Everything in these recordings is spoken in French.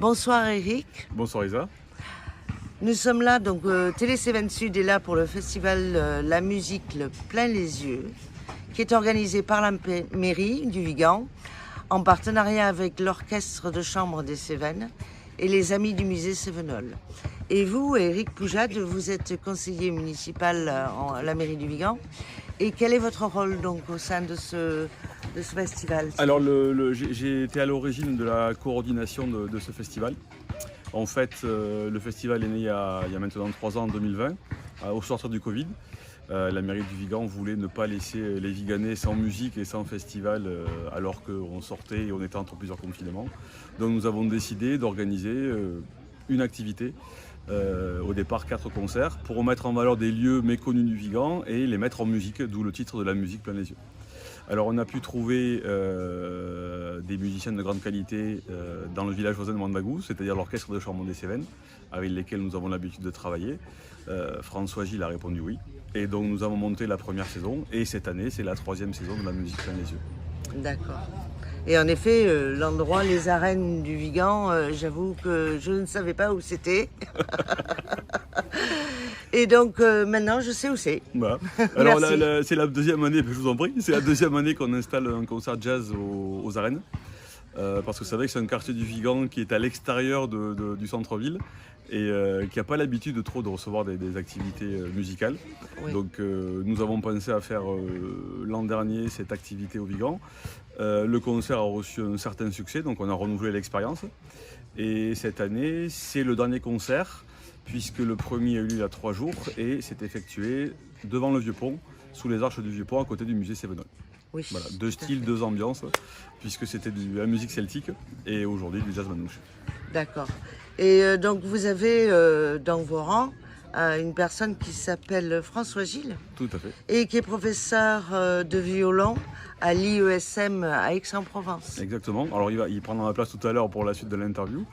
Bonsoir Eric. Bonsoir Isa. Nous sommes là, donc Télé Cévennes Sud est là pour le festival La Musique le Plein les Yeux, qui est organisé par la mairie du Vigan, en partenariat avec l'Orchestre de Chambre des Cévennes et les Amis du Musée Cévenol. Et vous, Eric Poujade, vous êtes conseiller municipal à la mairie du Vigan. Et quel est votre rôle donc au sein de ce festival? Alors j'ai été à l'origine de la coordination de ce festival. En fait, le festival est né il y a maintenant 3 ans, en 2020, au sortir du Covid. La mairie du Vigan voulait ne pas laisser les Viganais sans musique et sans festival alors qu'on sortait et on était entre plusieurs confinements. Donc nous avons décidé d'organiser une activité, au départ 4 concerts, pour mettre en valeur des lieux méconnus du Vigan et les mettre en musique, d'où le titre de La Musique Plein les Yeux. Alors on a pu trouver des musiciens de grande qualité dans le village voisin de Mandagou, c'est-à-dire l'Orchestre de Chambre des Cévennes, avec lesquels nous avons l'habitude de travailler. François Gilles a répondu oui. Et donc nous avons monté la première saison, et cette année c'est la 3e saison de La Musique Plein les Yeux. D'accord. Et en effet, l'endroit, les arènes du Vigan, j'avoue que je ne savais pas où c'était. Et donc maintenant, je sais où c'est. Voilà. Alors c'est la 2e année, je vous en prie, c'est la 2e année qu'on installe un concert jazz aux arènes. Parce que c'est vrai que c'est un quartier du Vigan qui est à l'extérieur du centre-ville et qui n'a pas l'habitude de recevoir des activités musicales. Oui. Donc nous avons pensé à faire l'an dernier cette activité au Vigan. Le concert a reçu un certain succès, donc on a renouvelé l'expérience. Et cette année, c'est le dernier concert, puisque le premier a eu lieu il y a 3 jours et s'est effectué devant le Vieux-Pont, sous les arches du Vieux-Pont, à côté du musée Cévenol. Oui, voilà, 2 styles, 2 ambiances, puisque c'était de la musique celtique et aujourd'hui du jazz manouche. D'accord. Et donc vous avez dans vos rangs une personne qui s'appelle François Gilles. Tout à fait. Et qui est professeur de violon à l'IESM à Aix-en-Provence. Exactement. Alors il prendra ma place tout à l'heure pour la suite de l'interview.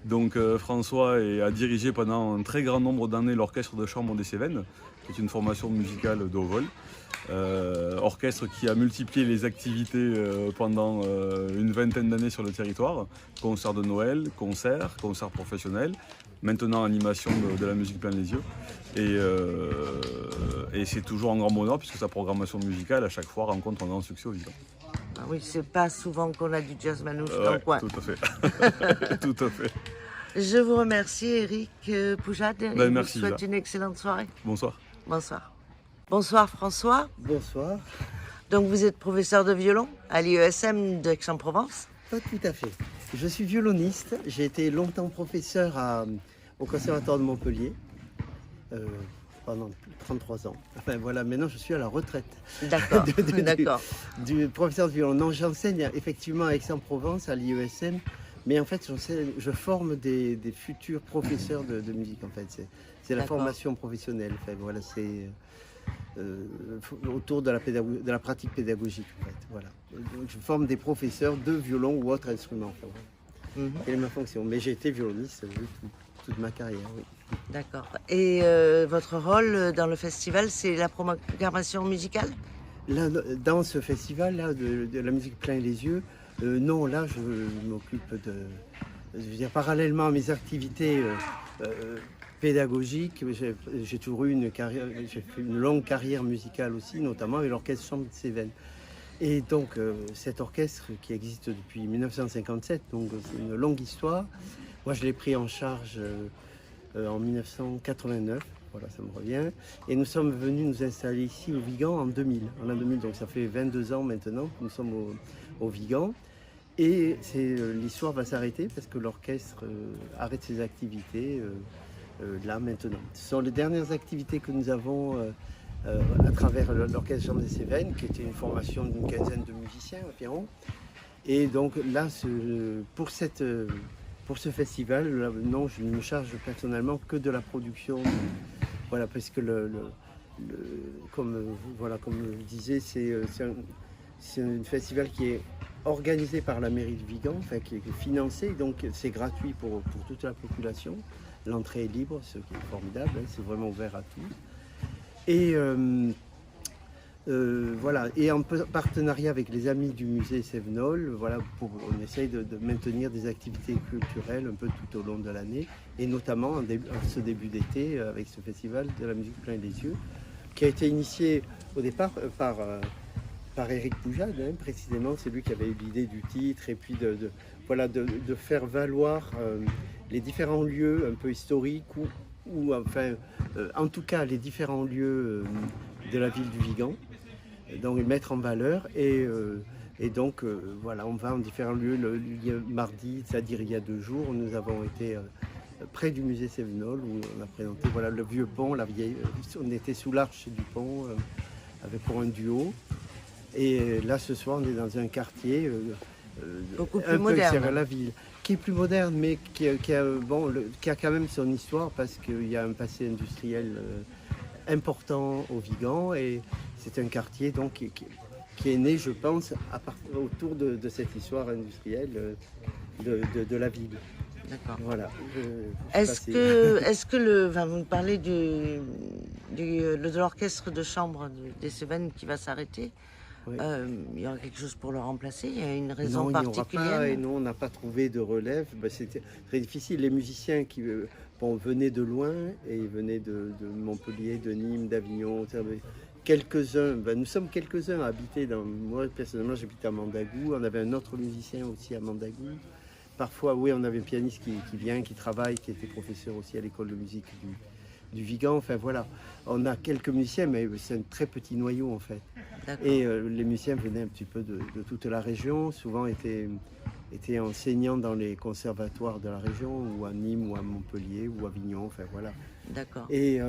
Donc François a dirigé pendant un très grand nombre d'années l'Orchestre de Chambre des Cévennes, qui est une formation musicale de haut vol. Orchestre qui a multiplié les activités pendant une vingtaine d'années sur le territoire. Concerts de Noël, concerts professionnels, maintenant animation de la musique plein les yeux. Et c'est toujours un grand bonheur puisque sa programmation musicale à chaque fois rencontre un grand succès au Vigan. Ah oui, c'est pas souvent qu'on a du jazz manouche dans le coin. Tout à fait. Tout à fait. Je vous remercie Eric Poujade et merci, je vous souhaite une excellente soirée. Bonsoir. Bonsoir. Bonsoir François. Bonsoir. Donc vous êtes professeur de violon à l'IESM d'Aix-en-Provence? Pas tout à fait. Je suis violoniste. J'ai été longtemps professeur au Conservatoire de Montpellier pendant 33 ans. Enfin voilà, maintenant je suis à la retraite. D'accord. D'accord. Du professeur de violon. Non, j'enseigne effectivement à Aix-en-Provence, à l'IESM. Mais en fait, je forme des futurs professeurs de musique. En fait, c'est la formation professionnelle. Enfin, voilà, c'est autour de la pratique pédagogique. En fait, voilà. Donc, je forme des professeurs de violon ou autres instruments. Enfin, voilà. Quelle est ma fonction? Mais j'ai été violoniste toute ma carrière. Oui. D'accord. Et votre rôle dans le festival, c'est la programmation musicale? Là, dans ce festival-là, de la musique plein les yeux. Non, là, je m'occupe je veux dire, parallèlement à mes activités pédagogiques, j'ai toujours eu une carrière, j'ai fait une longue carrière musicale aussi, notamment avec l'Orchestre Chambre des Cévennes. Et donc, cet orchestre qui existe depuis 1957, donc c'est une longue histoire. Moi, je l'ai pris en charge en 1989. Voilà, ça me revient. Et nous sommes venus nous installer ici au Vigan en 2000. En l'an 2000, donc ça fait 22 ans maintenant que nous sommes au Vigan. Et l'histoire va s'arrêter parce que l'orchestre arrête ses activités là maintenant. Ce sont les dernières activités que nous avons à travers l'Orchestre Chambre des Cévennes, qui était une formation d'une quinzaine de musiciens environ. Et donc là, pour ce festival, là, non, je ne me charge personnellement que de la production. Voilà, parce que comme je disais, c'est un festival qui est organisé par la mairie de Vigan, enfin, qui est financé, donc c'est gratuit pour toute la population. L'entrée est libre, ce qui est formidable, hein, c'est vraiment ouvert à tous. Et Voilà, et en partenariat avec les amis du musée Sévenol, voilà, on essaye de maintenir des activités culturelles un peu tout au long de l'année, et notamment en ce début d'été avec ce festival de la musique plein les yeux, qui a été initié au départ par Éric Poujade, hein, précisément, c'est lui qui avait eu l'idée du titre, et puis de faire valoir les différents lieux un peu historiques, ou enfin, en tout cas les différents lieux de la ville du Vigan. Donc mettre en valeur et donc voilà, on va en différents lieux. Le mardi, c'est-à-dire il y a 2 jours, nous avons été près du musée Sévenol où on a présenté voilà, le vieux pont, la vieille. On était sous l'arche du pont pour un duo. Et là ce soir on est dans un quartier Beaucoup plus un peu moderne. extérieur à la ville, qui est plus moderne, mais qui a quand même son histoire parce qu'il y a un passé industriel important au Vigan, et c'est un quartier donc qui est né, je pense, autour de cette histoire industrielle de la ville. D'accord. Voilà. Est-ce que vous me parlez de l'orchestre de chambre des Cévennes qui va s'arrêter? Oui. Il y aura quelque chose pour le remplacer? Il y a une raison Non, il n'y aura particulière? pas, et non, on n'a pas trouvé de relève. C'était très difficile. Les musiciens qui venaient de loin, et ils venaient de Montpellier, de Nîmes, d'Avignon. Quelques-uns, nous sommes quelques-uns à habiter moi personnellement j'habite à Mandagou, on avait un autre musicien aussi à Mandagou. Parfois oui, on avait un pianiste qui vient, qui travaille, qui était professeur aussi à l'école de musique du Vigan. Enfin voilà, on a quelques musiciens, mais c'est un très petit noyau en fait. Et les musiciens venaient un petit peu de toute la région, souvent étaient enseignants dans les conservatoires de la région, ou à Nîmes, ou à Montpellier, ou à Avignon, enfin voilà. D'accord. Et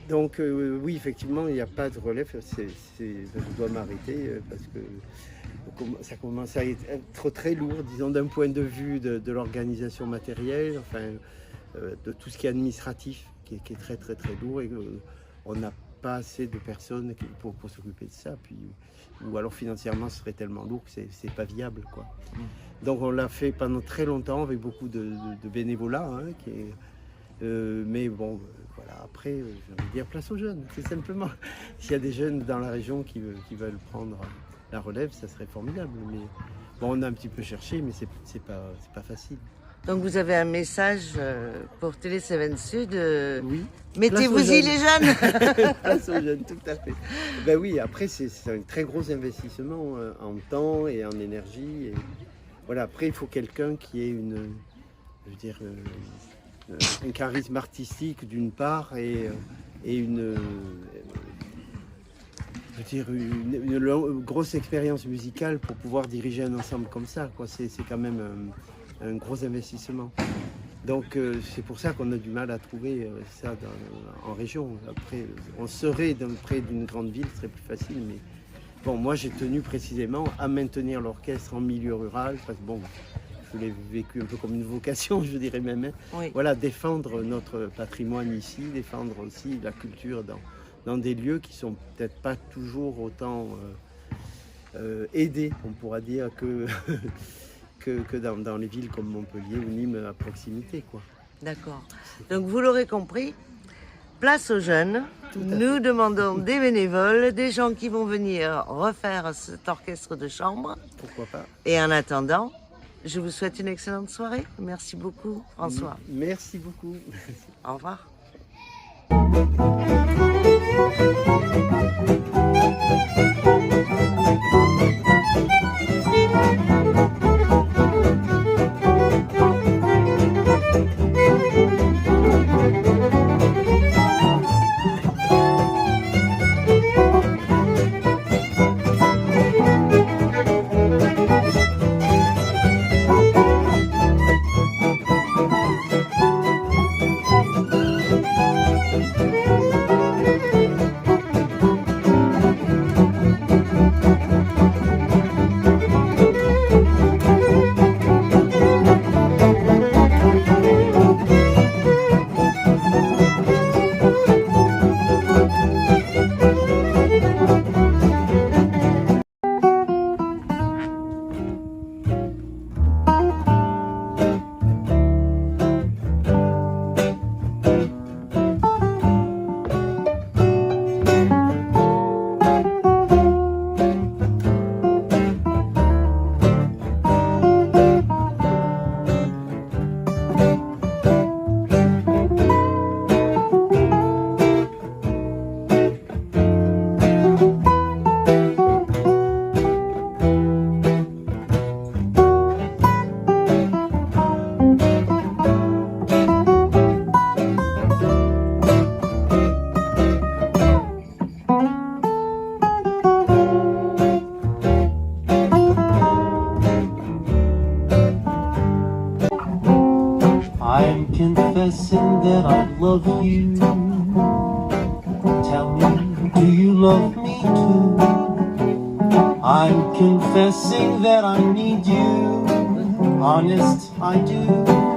donc oui, effectivement, il n'y a pas de relève. Je dois m'arrêter parce que ça commence à être très lourd, disons, d'un point de vue de l'organisation matérielle, enfin, de tout ce qui est administratif, qui est très très très lourd, et on n'a pas assez de personnes pour s'occuper de ça. Puis, ou alors financièrement, ce serait tellement lourd que c'est pas viable, quoi. Donc on l'a fait pendant très longtemps avec beaucoup de bénévolat, hein, mais bon, voilà, après, j'ai envie de dire place aux jeunes, c'est simplement. S'il y a des jeunes dans la région qui veulent prendre la relève, ça serait formidable. Mais bon, on a un petit peu cherché, mais c'est pas facile. Donc vous avez un message pour Télé Cévennes Sud. Oui. Mettez-vous-y les jeunes. Place aux jeunes, tout à fait. Ben oui, après c'est un très gros investissement en temps et en énergie. Et voilà, après il faut quelqu'un qui ait un charisme artistique d'une part, et une grosse expérience musicale pour pouvoir diriger un ensemble comme ça, quoi. C'est quand même un gros investissement. Donc c'est pour ça qu'on a du mal à trouver ça en région. Après, on serait près d'une grande ville, ce serait plus facile, mais bon, moi j'ai tenu précisément à maintenir l'orchestre en milieu rural, parce que bon, je l'ai vécu un peu comme une vocation, je dirais même. Hein. Oui. Voilà, défendre notre patrimoine ici, défendre aussi la culture dans des lieux qui sont peut-être pas toujours autant aidés, on pourra dire, que dans les villes comme Montpellier ou Nîmes à proximité, quoi. D'accord. Donc vous l'aurez compris, place aux jeunes. Nous demandons des bénévoles, des gens qui vont venir refaire cet orchestre de chambre. Pourquoi pas. Et en attendant, je vous souhaite une excellente soirée. Merci beaucoup, François. Merci beaucoup. Au revoir. I'm confessing that I love you. Tell me, do you love me too? I'm confessing that I need you. Honest, I do.